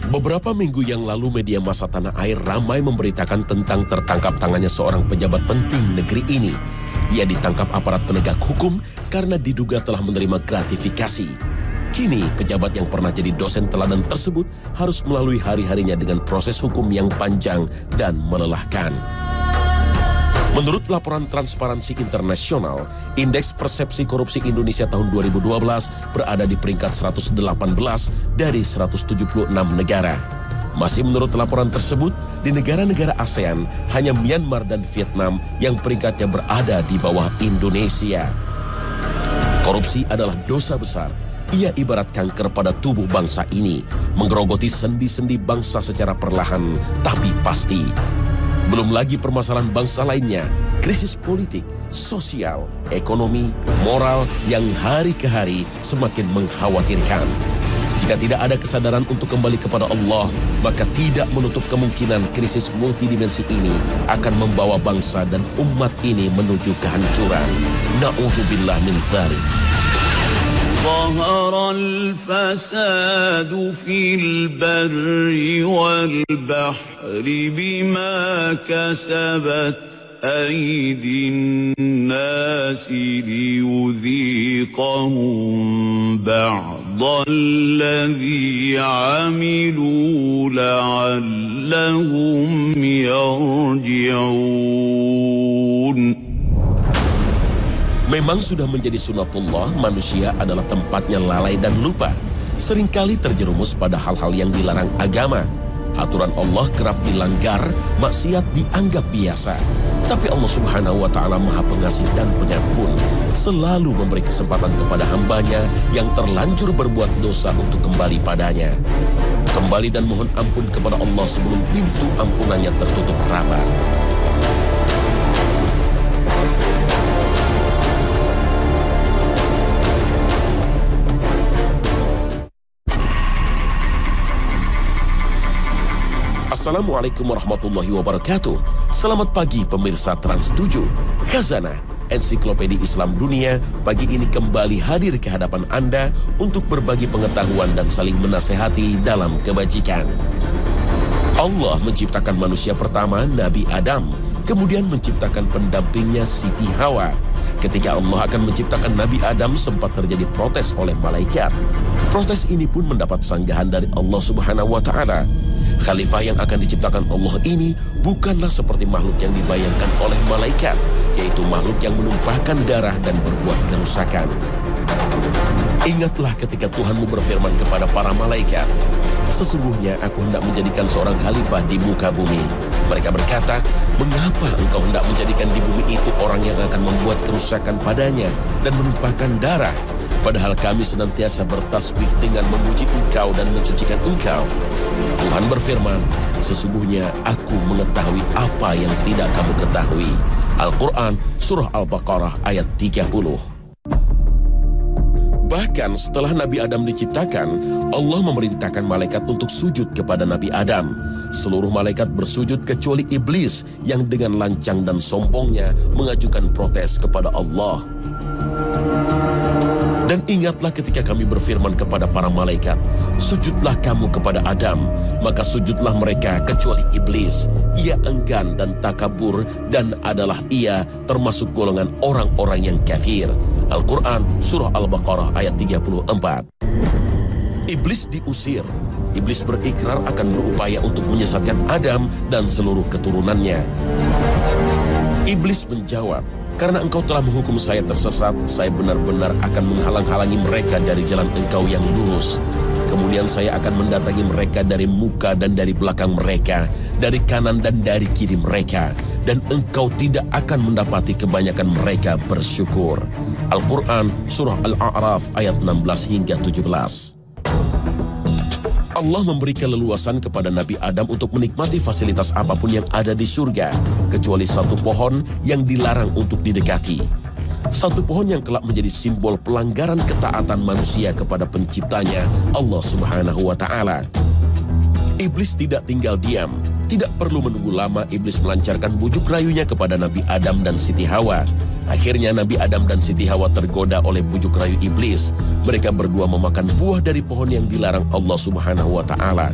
Beberapa minggu yang lalu media massa tanah air ramai memberitakan tentang tertangkap tangannya seorang pejabat penting negeri ini. Ia ditangkap aparat penegak hukum karena diduga telah menerima gratifikasi. Kini pejabat yang pernah jadi dosen teladan tersebut harus melalui hari-harinya dengan proses hukum yang panjang dan melelahkan. Menurut laporan Transparansi Internasional, Indeks Persepsi Korupsi Indonesia tahun 2012 berada di peringkat 118 dari 176 negara. Masih menurut laporan tersebut, di negara-negara ASEAN, hanya Myanmar dan Vietnam yang peringkatnya berada di bawah Indonesia. Korupsi adalah dosa besar. Ia ibarat kanker pada tubuh bangsa ini, menggerogoti sendi-sendi bangsa secara perlahan tapi pasti. Belum lagi permasalahan bangsa lainnya, krisis politik, sosial, ekonomi, moral yang hari ke hari semakin mengkhawatirkan. Jika tidak ada kesadaran untuk kembali kepada Allah, maka tidak menutup kemungkinan krisis multidimensi ini akan membawa bangsa dan umat ini menuju kehancuran. Na'udzubillah min dzalik. ظهر الفساد في البر والبحر بما كسبت أيدي الناس ليذيقهم بعض الذي عملوا لعلهم يرجعون. Memang sudah menjadi sunatullah, manusia adalah tempatnya lalai dan lupa. Seringkali terjerumus pada hal-hal yang dilarang agama. Aturan Allah kerap dilanggar, maksiat dianggap biasa. Tapi Allah Subhanahu wa Ta'ala Maha Pengasih dan Pengampun, selalu memberi kesempatan kepada hambanya yang terlanjur berbuat dosa untuk kembali padanya. Kembali dan mohon ampun kepada Allah sebelum pintu ampunannya tertutup rapat. Assalamualaikum warahmatullahi wabarakatuh. Selamat pagi pemirsa Trans 7. Khazanah, Ensiklopedia Islam Dunia, pagi ini kembali hadir ke hadapan Anda untuk berbagi pengetahuan dan saling menasehati dalam kebajikan. Allah menciptakan manusia pertama, Nabi Adam, kemudian menciptakan pendampingnya Siti Hawa. Ketika Allah akan menciptakan Nabi Adam, sempat terjadi protes oleh malaikat. Protes ini pun mendapat sanggahan dari Allah Subhanahu wa Ta'ala. Khalifah yang akan diciptakan Allah ini bukanlah seperti makhluk yang dibayangkan oleh malaikat, yaitu makhluk yang menumpahkan darah dan berbuat kerusakan. Ingatlah ketika Tuhanmu berfirman kepada para malaikat, "Sesungguhnya aku hendak menjadikan seorang khalifah di muka bumi." Mereka berkata, "Mengapa engkau hendak menjadikan di bumi itu orang yang akan membuat kerusakan padanya dan menumpahkan darah? Padahal kami senantiasa bertasbih dengan memuji engkau dan mensucikan engkau." Tuhan berfirman, "Sesungguhnya aku mengetahui apa yang tidak kamu ketahui." Al-Quran, Surah Al-Baqarah ayat 30. Bahkan setelah Nabi Adam diciptakan, Allah memerintahkan malaikat untuk sujud kepada Nabi Adam. Seluruh malaikat bersujud kecuali iblis yang dengan lancang dan sombongnya mengajukan protes kepada Allah. Dan ingatlah ketika kami berfirman kepada para malaikat, "Sujudlah kamu kepada Adam." Maka sujudlah mereka kecuali iblis. Ia enggan dan takabur dan adalah ia termasuk golongan orang-orang yang kafir. Al-Quran, Surah Al-Baqarah ayat 34. Iblis diusir. Iblis berikrar akan berupaya untuk menyesatkan Adam dan seluruh keturunannya. Iblis menjawab, "Karena engkau telah menghukum saya tersesat, saya benar-benar akan menghalang-halangi mereka dari jalan engkau yang lurus. Kemudian saya akan mendatangi mereka dari muka dan dari belakang mereka, dari kanan dan dari kiri mereka, dan engkau tidak akan mendapati kebanyakan mereka bersyukur." Al-Quran, Surah Al-A'raf ayat 16 hingga 17. Allah memberi keleluasan kepada Nabi Adam untuk menikmati fasilitas apapun yang ada di surga, kecuali satu pohon yang dilarang untuk didekati. Satu pohon yang kelak menjadi simbol pelanggaran ketaatan manusia kepada penciptanya, Allah Subhanahu wa Ta'ala. Iblis tidak tinggal diam. Tidak perlu menunggu lama, iblis melancarkan bujuk rayunya kepada Nabi Adam dan Siti Hawa. Akhirnya Nabi Adam dan Siti Hawa tergoda oleh bujuk rayu iblis. Mereka berdua memakan buah dari pohon yang dilarang Allah Subhanahu wa Ta'ala.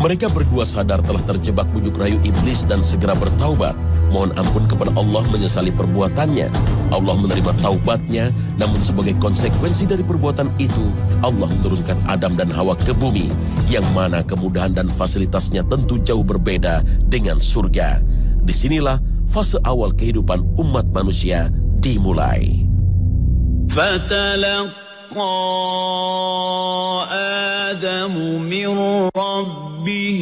Mereka berdua sadar telah terjebak bujuk rayu iblis dan segera bertaubat. Mohon ampun kepada Allah menyesali perbuatannya. Allah menerima taubatnya, namun sebagai konsekuensi dari perbuatan itu, Allah menurunkan Adam dan Hawa ke bumi, yang mana kemudahan dan fasilitasnya tentu jauh berbeda dengan surga. Disinilah fase awal kehidupan umat manusia dimulai. آدم من ربه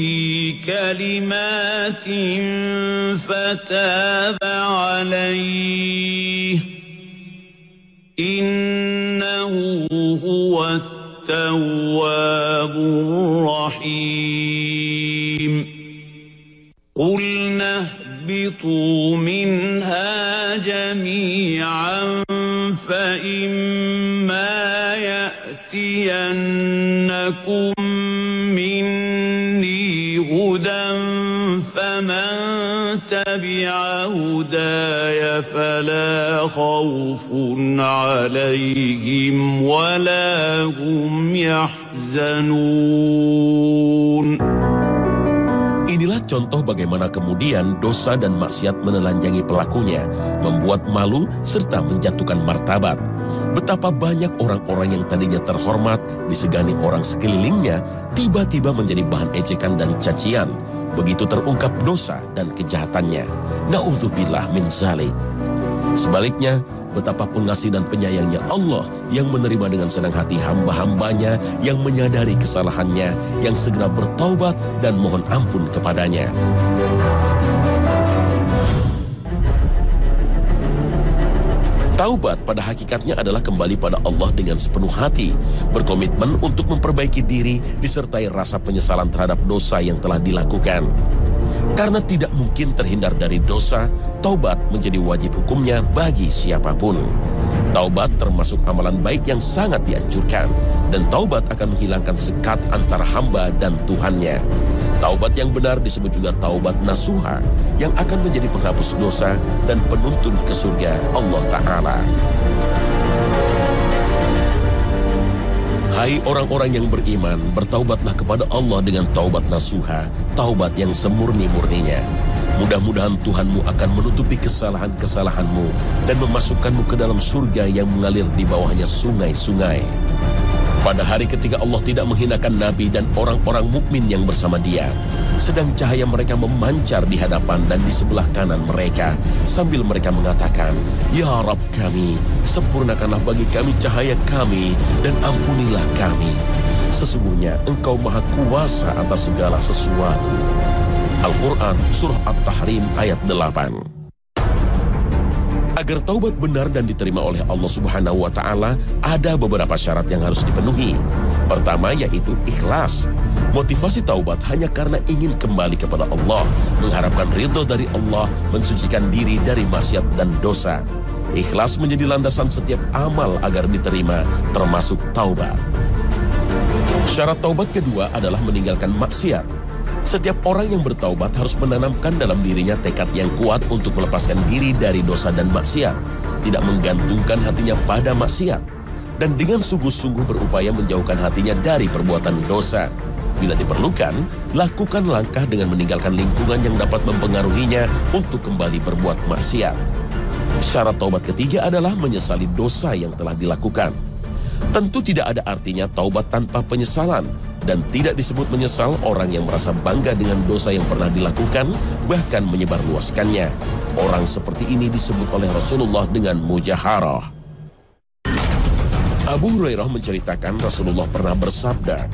كلمات فتاب عليه إنه هو التواب الرحيم قلنا اهبطوا منها جميعا فإما يأتينكم مني هدى فمن تبع هداي فلا خوف عليهم ولا هم يحزنون. Inilah contoh bagaimana kemudian dosa dan maksiat menelanjangi pelakunya, membuat malu serta menjatuhkan martabat. Betapa banyak orang-orang yang tadinya terhormat, disegani orang sekelilingnya, tiba-tiba menjadi bahan ejekan dan cacian. Begitu terungkap dosa dan kejahatannya. Na'udzubillah min dzalik. Sebaliknya, betapa pengasih dan penyayangnya Allah yang menerima dengan senang hati hamba-hambanya yang menyadari kesalahannya, yang segera bertaubat dan mohon ampun kepadanya. Taubat pada hakikatnya adalah kembali pada Allah dengan sepenuh hati, berkomitmen untuk memperbaiki diri disertai rasa penyesalan terhadap dosa yang telah dilakukan. Karena tidak mungkin terhindar dari dosa, taubat menjadi wajib hukumnya bagi siapapun. Taubat termasuk amalan baik yang sangat dianjurkan, dan taubat akan menghilangkan sekat antara hamba dan Tuhannya. Taubat yang benar disebut juga taubat nasuha, yang akan menjadi penghapus dosa dan penuntun ke surga Allah Ta'ala. Hai orang-orang yang beriman, bertaubatlah kepada Allah dengan taubat nasuha, taubat yang semurni-murninya. Mudah-mudahan Tuhanmu akan menutupi kesalahan-kesalahanmu dan memasukkanmu ke dalam surga yang mengalir di bawahnya sungai-sungai. Pada hari ketika Allah tidak menghinakan Nabi dan orang-orang mukmin yang bersama dia, sedang cahaya mereka memancar di hadapan dan di sebelah kanan mereka, sambil mereka mengatakan, Ya Rabb kami, sempurnakanlah bagi kami cahaya kami dan ampunilah kami. Sesungguhnya Engkau Maha Kuasa atas segala sesuatu. Al-Quran Surah At-Tahrim ayat 8. Agar taubat benar dan diterima oleh Allah Subhanahu wa Ta'ala, ada beberapa syarat yang harus dipenuhi. Pertama yaitu ikhlas. Motivasi taubat hanya karena ingin kembali kepada Allah, mengharapkan ridho dari Allah, mensucikan diri dari maksiat dan dosa. Ikhlas menjadi landasan setiap amal agar diterima, termasuk taubat. Syarat taubat kedua adalah meninggalkan maksiat. Setiap orang yang bertaubat harus menanamkan dalam dirinya tekad yang kuat untuk melepaskan diri dari dosa dan maksiat, tidak menggantungkan hatinya pada maksiat, dan dengan sungguh-sungguh berupaya menjauhkan hatinya dari perbuatan dosa. Bila diperlukan, lakukan langkah dengan meninggalkan lingkungan yang dapat mempengaruhinya untuk kembali berbuat maksiat. Syarat taubat ketiga adalah menyesali dosa yang telah dilakukan. Tentu tidak ada artinya taubat tanpa penyesalan, dan tidak disebut menyesal orang yang merasa bangga dengan dosa yang pernah dilakukan, bahkan menyebarluaskannya. Orang seperti ini disebut oleh Rasulullah dengan mujaharah. Abu Hurairah menceritakan Rasulullah pernah bersabda,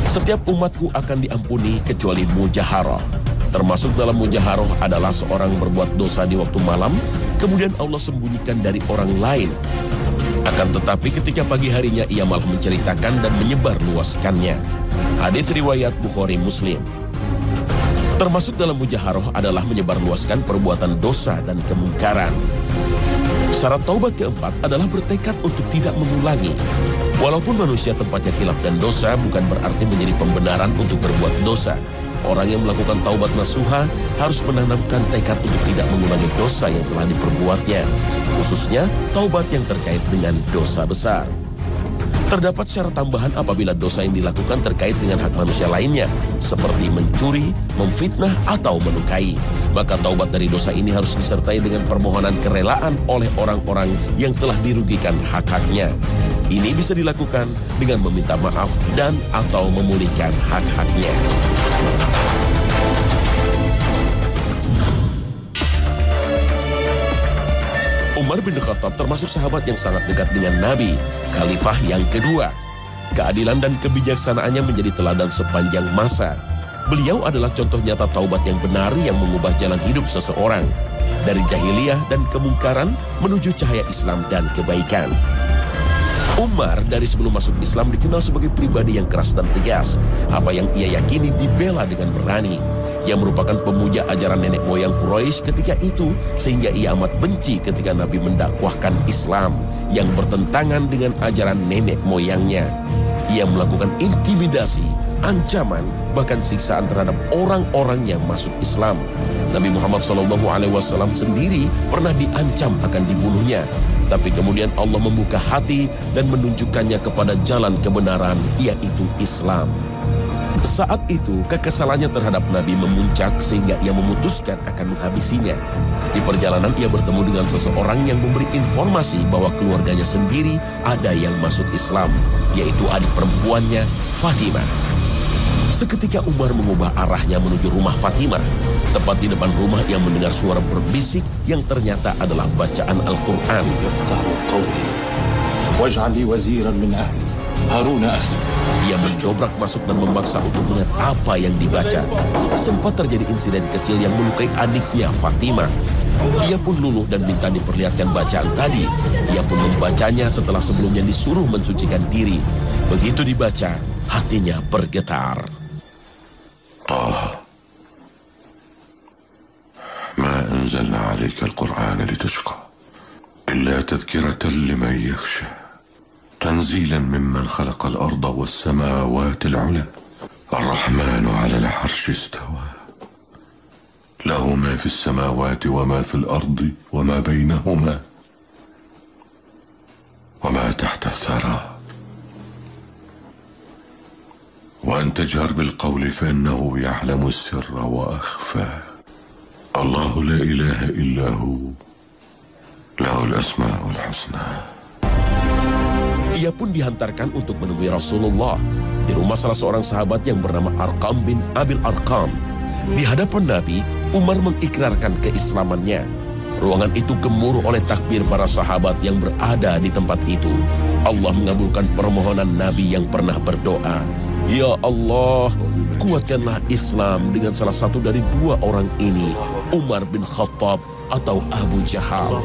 setiap umatku akan diampuni kecuali mujaharah. Termasuk dalam mujaharah adalah seorang berbuat dosa di waktu malam, kemudian Allah sembunyikan dari orang lain. Akan tetapi ketika pagi harinya ia malah menceritakan dan menyebarluaskannya. Hadis riwayat Bukhari Muslim. Termasuk dalam mujaharah adalah menyebarluaskan perbuatan dosa dan kemungkaran. Syarat taubat keempat adalah bertekad untuk tidak mengulangi. Walaupun manusia tempatnya khilaf dan dosa, bukan berarti menjadi pembenaran untuk berbuat dosa. Orang yang melakukan taubat nasuha harus menanamkan tekad untuk tidak mengulangi dosa yang telah diperbuatnya, khususnya taubat yang terkait dengan dosa besar. Terdapat syarat tambahan apabila dosa yang dilakukan terkait dengan hak manusia lainnya, seperti mencuri, memfitnah, atau melukai. Maka taubat dari dosa ini harus disertai dengan permohonan kerelaan oleh orang-orang yang telah dirugikan hak-haknya. Ini bisa dilakukan dengan meminta maaf dan atau memulihkan hak-haknya. Umar bin Khattab termasuk sahabat yang sangat dekat dengan Nabi, khalifah yang kedua. Keadilan dan kebijaksanaannya menjadi teladan sepanjang masa. Beliau adalah contoh nyata taubat yang benar yang mengubah jalan hidup seseorang. Dari jahiliyah dan kemungkaran menuju cahaya Islam dan kebaikan. Umar dari sebelum masuk Islam dikenal sebagai pribadi yang keras dan tegas. Apa yang ia yakini dibela dengan berani. Ia merupakan pemuja ajaran nenek moyang Quraisy ketika itu, sehingga ia amat benci ketika Nabi mendakwahkan Islam yang bertentangan dengan ajaran nenek moyangnya. Ia melakukan intimidasi, ancaman, bahkan siksaan terhadap orang-orang yang masuk Islam. Nabi Muhammad SAW sendiri pernah diancam akan dibunuhnya. Tapi kemudian Allah membuka hati dan menunjukkannya kepada jalan kebenaran, yaitu Islam. Saat itu, kekesalannya terhadap Nabi memuncak sehingga ia memutuskan akan menghabisinya. Di perjalanan ia bertemu dengan seseorang yang memberi informasi bahwa keluarganya sendiri ada yang masuk Islam, yaitu adik perempuannya, Fatimah. Seketika Umar mengubah arahnya menuju rumah Fatimah. Tepat di depan rumah ia mendengar suara berbisik yang ternyata adalah bacaan Al-Quran. Ia mendobrak masuk dan memaksa untuk melihat apa yang dibaca. Sempat terjadi insiden kecil yang melukai adiknya Fatimah. Ia pun luluh dan minta diperlihatkan bacaan tadi. Ia pun membacanya setelah sebelumnya disuruh mensucikan diri. Begitu dibaca, hatinya bergetar. ما أنزلنا عليك القرآن لتشقى إلا تذكرة لمن يخشى تنزيلا ممن خلق الأرض والسماوات العلى الرحمن على العرش استوى له ما في السماوات وما في الأرض وما بينهما وما تحت الثرى وأن تجهر بالقول فإنه يعلم السر وأخفى الله لا إله إلا هو له الأسماء الحسنى. Ia pun dihantarkan untuk menemui Rasulullah di rumah salah seorang sahabat yang bernama Arqam bin Abil Arqam. Di hadapan Nabi, Umar mengikrarkan keislamannya. Ruangan itu gemuruh oleh takbir para sahabat yang berada di tempat itu. Allah mengabulkan permohonan Nabi yang pernah berdoa, "Ya Allah, kuatkanlah Islam dengan salah satu dari dua orang ini, Umar bin Khattab atau Abu Jahal."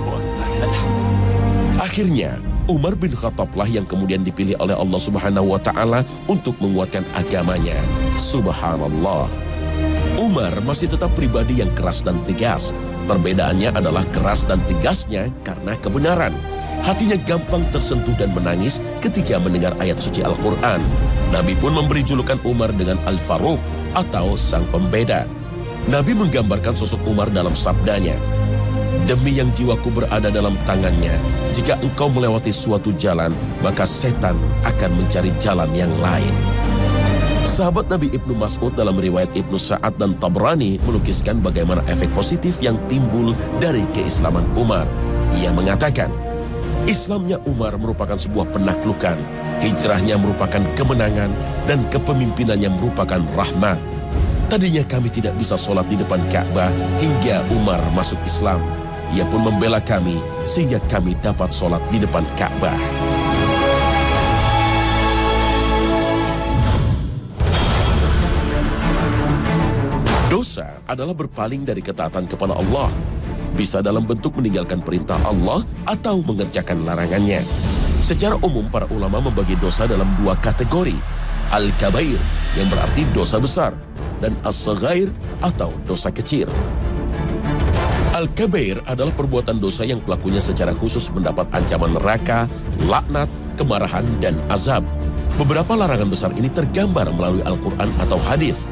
Akhirnya, Umar bin Khattablah yang kemudian dipilih oleh Allah Subhanahu wa Ta'ala untuk menguatkan agamanya. Subhanallah. Umar masih tetap pribadi yang keras dan tegas. Perbedaannya adalah keras dan tegasnya karena kebenaran. Hatinya gampang tersentuh dan menangis ketika mendengar ayat suci Al-Quran. Nabi pun memberi julukan Umar dengan Al-Faruq atau Sang Pembeda. Nabi menggambarkan sosok Umar dalam sabdanya, "Demi yang jiwaku berada dalam tangannya, jika engkau melewati suatu jalan, maka setan akan mencari jalan yang lain." Sahabat Nabi Ibnu Mas'ud dalam riwayat Ibnu Sa'ad dan Tabrani melukiskan bagaimana efek positif yang timbul dari keislaman Umar. Ia mengatakan, Islamnya Umar merupakan sebuah penaklukan, hijrahnya merupakan kemenangan, dan kepemimpinannya merupakan rahmat. Tadinya kami tidak bisa sholat di depan Ka'bah hingga Umar masuk Islam. Ia pun membela kami sehingga kami dapat sholat di depan Ka'bah. Dosa adalah berpaling dari ketaatan kepada Allah. Bisa dalam bentuk meninggalkan perintah Allah atau mengerjakan larangannya. Secara umum para ulama membagi dosa dalam dua kategori. Al-Kabair yang berarti dosa besar dan As-Saghair atau dosa kecil. Al-Kabair adalah perbuatan dosa yang pelakunya secara khusus mendapat ancaman neraka, laknat, kemarahan, dan azab. Beberapa larangan besar ini tergambar melalui Al-Quran atau hadis.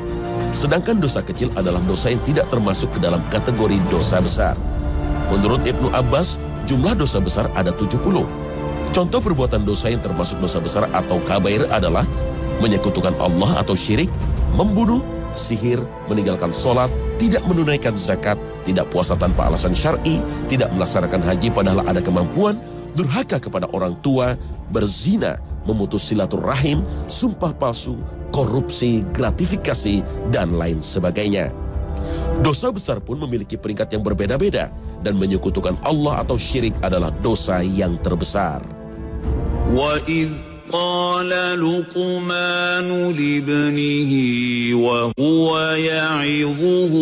Sedangkan dosa kecil adalah dosa yang tidak termasuk ke dalam kategori dosa besar. Menurut Ibnu Abbas, jumlah dosa besar ada 70. Contoh perbuatan dosa yang termasuk dosa besar atau kabair adalah menyekutukan Allah atau syirik, membunuh, sihir, meninggalkan sholat, tidak menunaikan zakat, tidak puasa tanpa alasan syar'i, tidak melaksanakan haji padahal ada kemampuan, durhaka kepada orang tua, berzina, memutus silaturahim, sumpah palsu, korupsi, gratifikasi, dan lain sebagainya. Dosa besar pun memiliki peringkat yang berbeda-beda, dan menyekutukan Allah atau syirik adalah dosa yang terbesar. وَإِذْ قَالَ لُقْمَانُ لِابْنِهِ وَهُوَ يَعِظُهُ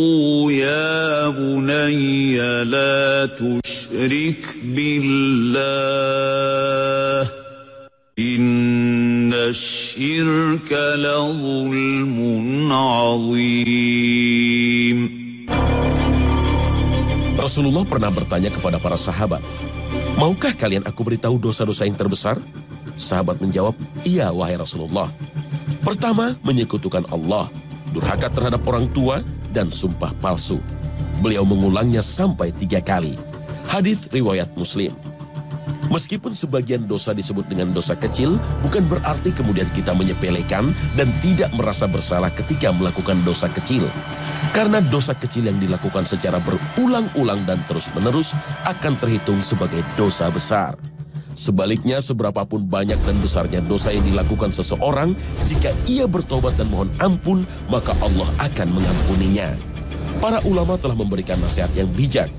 يَا بُنَيَّ لَا تُشْرِكْ بِاللَّهِ إِنَّ الشِّرْكَ لَظُلْمٌ عَظِيمٌ. Rasulullah pernah bertanya kepada para sahabat, "Maukah kalian aku beritahu dosa-dosa yang terbesar?" Sahabat menjawab, "Iya, wahai Rasulullah." Pertama, menyekutukan Allah, durhaka terhadap orang tua, dan sumpah palsu. Beliau mengulangnya sampai 3 kali. Hadis riwayat Muslim. Meskipun sebagian dosa disebut dengan dosa kecil, bukan berarti kemudian kita menyepelekan dan tidak merasa bersalah ketika melakukan dosa kecil. Karena dosa kecil yang dilakukan secara berulang-ulang dan terus-menerus akan terhitung sebagai dosa besar. Sebaliknya, seberapapun banyak dan besarnya dosa yang dilakukan seseorang, jika ia bertobat dan mohon ampun, maka Allah akan mengampuninya. Para ulama telah memberikan nasihat yang bijak.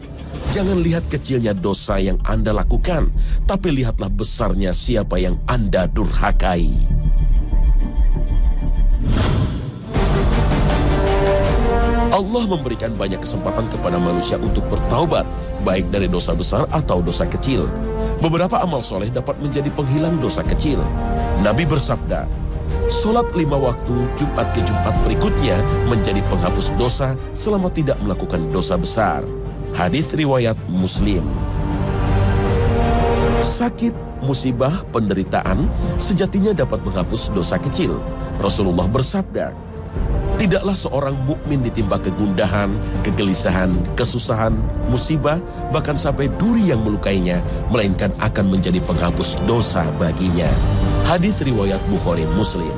Jangan lihat kecilnya dosa yang Anda lakukan, tapi lihatlah besarnya siapa yang Anda durhakai. Allah memberikan banyak kesempatan kepada manusia untuk bertaubat, baik dari dosa besar atau dosa kecil. Beberapa amal soleh dapat menjadi penghilang dosa kecil. Nabi bersabda, "Sholat 5 waktu Jumat ke Jumat berikutnya menjadi penghapus dosa selama tidak melakukan dosa besar." Hadis riwayat Muslim. Sakit, musibah, penderitaan sejatinya dapat menghapus dosa kecil. Rasulullah bersabda, "Tidaklah seorang mukmin ditimpa kegundahan, kegelisahan, kesusahan, musibah, bahkan sampai duri yang melukainya, melainkan akan menjadi penghapus dosa baginya." Hadis riwayat Bukhari Muslim.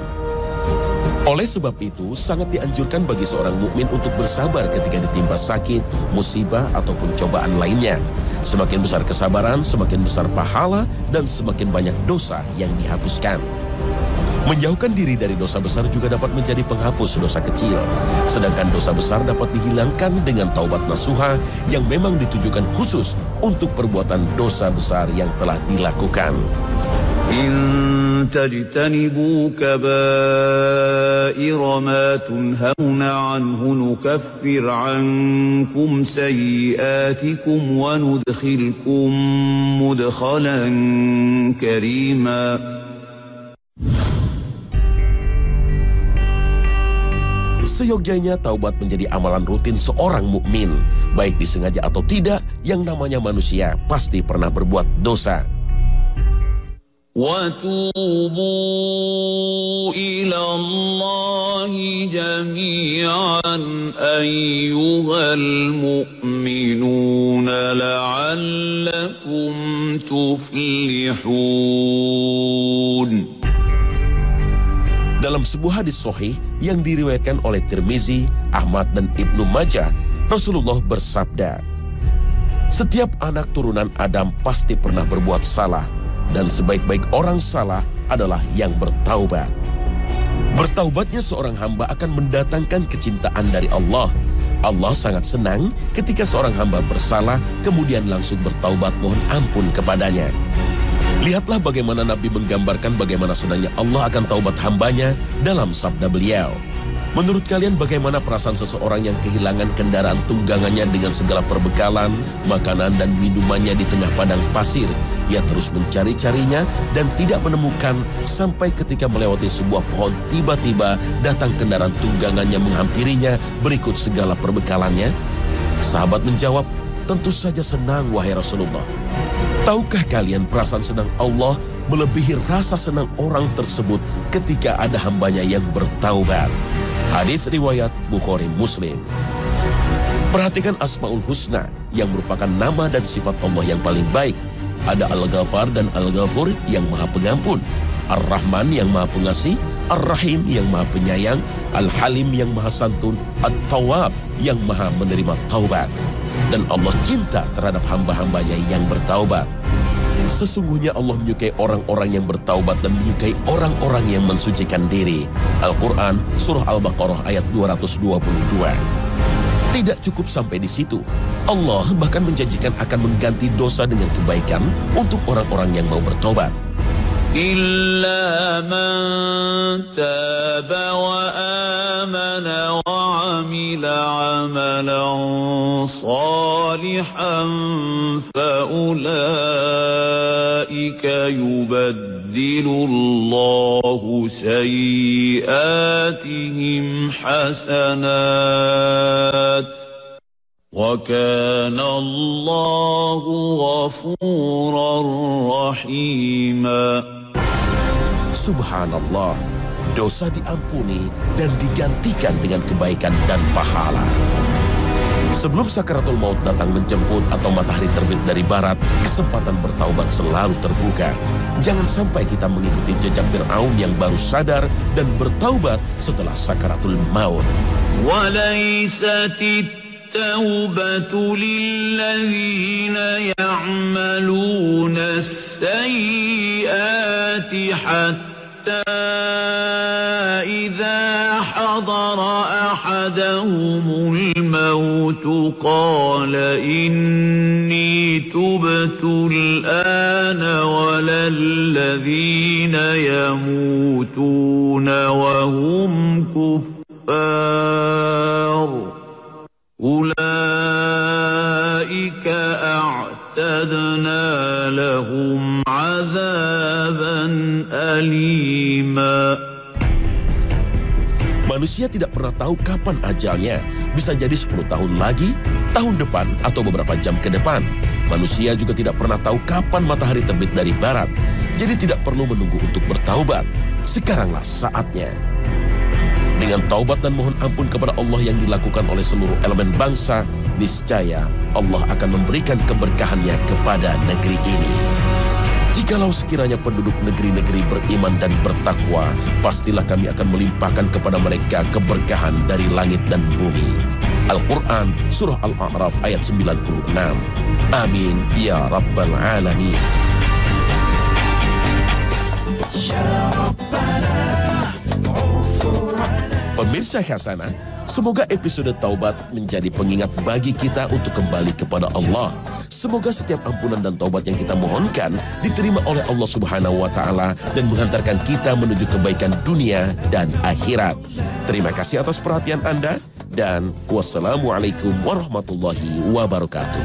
Oleh sebab itu, sangat dianjurkan bagi seorang mukmin untuk bersabar ketika ditimpa sakit, musibah, ataupun cobaan lainnya. Semakin besar kesabaran, semakin besar pahala, dan semakin banyak dosa yang dihapuskan. Menjauhkan diri dari dosa besar juga dapat menjadi penghapus dosa kecil. Sedangkan dosa besar dapat dihilangkan dengan taubat nasuha yang memang ditujukan khusus untuk perbuatan dosa besar yang telah dilakukan. إن تجتنبوا كبائر ما تنهون عنه نكفر عنكم سيئاتكم وندخلكم مدخلا كريما. Seyogyanya taubat menjadi amalan rutin seorang mukmin, baik disengaja atau tidak, yang namanya manusia pasti pernah berbuat dosa. وَتُوبُوا إِلَى اللَّهِ جَمِيعًا أَيُّهَا الْمُؤْمِنُونَ لَعَلَّكُمْ تُفْلِحُونَ. Dalam sebuah hadis sahih yang diriwayatkan oleh Tirmizi, Ahmad, dan Ibnu Majah, Rasulullah bersabda, "Setiap anak turunan Adam pasti pernah berbuat salah, dan sebaik-baik orang salah adalah yang bertaubat." Bertaubatnya seorang hamba akan mendatangkan kecintaan dari Allah. Allah sangat senang ketika seorang hamba bersalah kemudian langsung bertaubat mohon ampun kepadanya. Lihatlah bagaimana Nabi menggambarkan bagaimana senangnya Allah akan taubat hambanya dalam sabda beliau. Menurut kalian bagaimana perasaan seseorang yang kehilangan kendaraan tunggangannya dengan segala perbekalan, makanan dan minumannya di tengah padang pasir? Ia terus mencari-carinya dan tidak menemukan sampai ketika melewati sebuah pohon tiba-tiba datang kendaraan tunggangannya menghampirinya berikut segala perbekalannya. Sahabat menjawab, "Tentu saja senang wahai Rasulullah." Tahukah kalian perasaan senang Allah melebihi rasa senang orang tersebut ketika ada hambanya yang bertaubat? Hadis riwayat Bukhari Muslim. Perhatikan Asmaul Husna yang merupakan nama dan sifat Allah yang paling baik. Ada Al-Ghafar dan Al-Ghafur yang maha pengampun, Ar-Rahman yang maha pengasih, Ar-Rahim yang maha penyayang, Al-Halim yang maha santun, At-Tawwab yang maha menerima taubat. Dan Allah cinta terhadap hamba-hambanya yang bertaubat. Sesungguhnya Allah menyukai orang-orang yang bertaubat dan menyukai orang-orang yang mensucikan diri. Al-Quran, Surah Al-Baqarah ayat 222. Tidak cukup sampai di situ. Allah bahkan menjanjikan akan mengganti dosa dengan kebaikan untuk orang-orang yang mau bertobat. إلا من تاب وآمن وعمل عملا صالحا فأولئك يبدل الله سيئاتهم حسنات وَكَانَ اللَّهُ غَفُورًا رَحِيمًا. Subhanallah, dosa diampuni dan digantikan dengan kebaikan dan pahala. Sebelum sakaratul maut datang menjemput atau matahari terbit dari barat, kesempatan bertaubat selalu terbuka. Jangan sampai kita mengikuti jejak Fir'aun yang baru sadar dan bertaubat setelah sakaratul maut. وَلَيْسَتِ التوبة للذين يعملون السيئات حتى إذا حضر أحدهم الموت قال إني تبت الآن ولا الذين يموتون وهم كفار أولئك أعتدنا لهم عذابا أليما. Manusia tidak pernah tahu kapan ajalnya. Bisa jadi 10 tahun lagi, tahun depan, atau beberapa jam ke depan. Manusia juga tidak pernah tahu kapan matahari terbit dari barat. Jadi tidak perlu menunggu untuk bertaubat. Sekaranglah saatnya. Dengan taubat dan mohon ampun kepada Allah yang dilakukan oleh seluruh elemen bangsa, niscaya Allah akan memberikan keberkahannya kepada negeri ini. Jikalau sekiranya penduduk negeri-negeri beriman dan bertakwa, pastilah kami akan melimpahkan kepada mereka keberkahan dari langit dan bumi. Al-Quran, Surah Al-A'raf ayat 96. Amin, ya Rabbal Alamin. Pemirsa Hasanah, semoga episode Taubat menjadi pengingat bagi kita untuk kembali kepada Allah. Semoga setiap ampunan dan taubat yang kita mohonkan diterima oleh Allah Subhanahu wa Ta'ala dan menghantarkan kita menuju kebaikan dunia dan akhirat. Terima kasih atas perhatian Anda dan wassalamualaikum warahmatullahi wabarakatuh.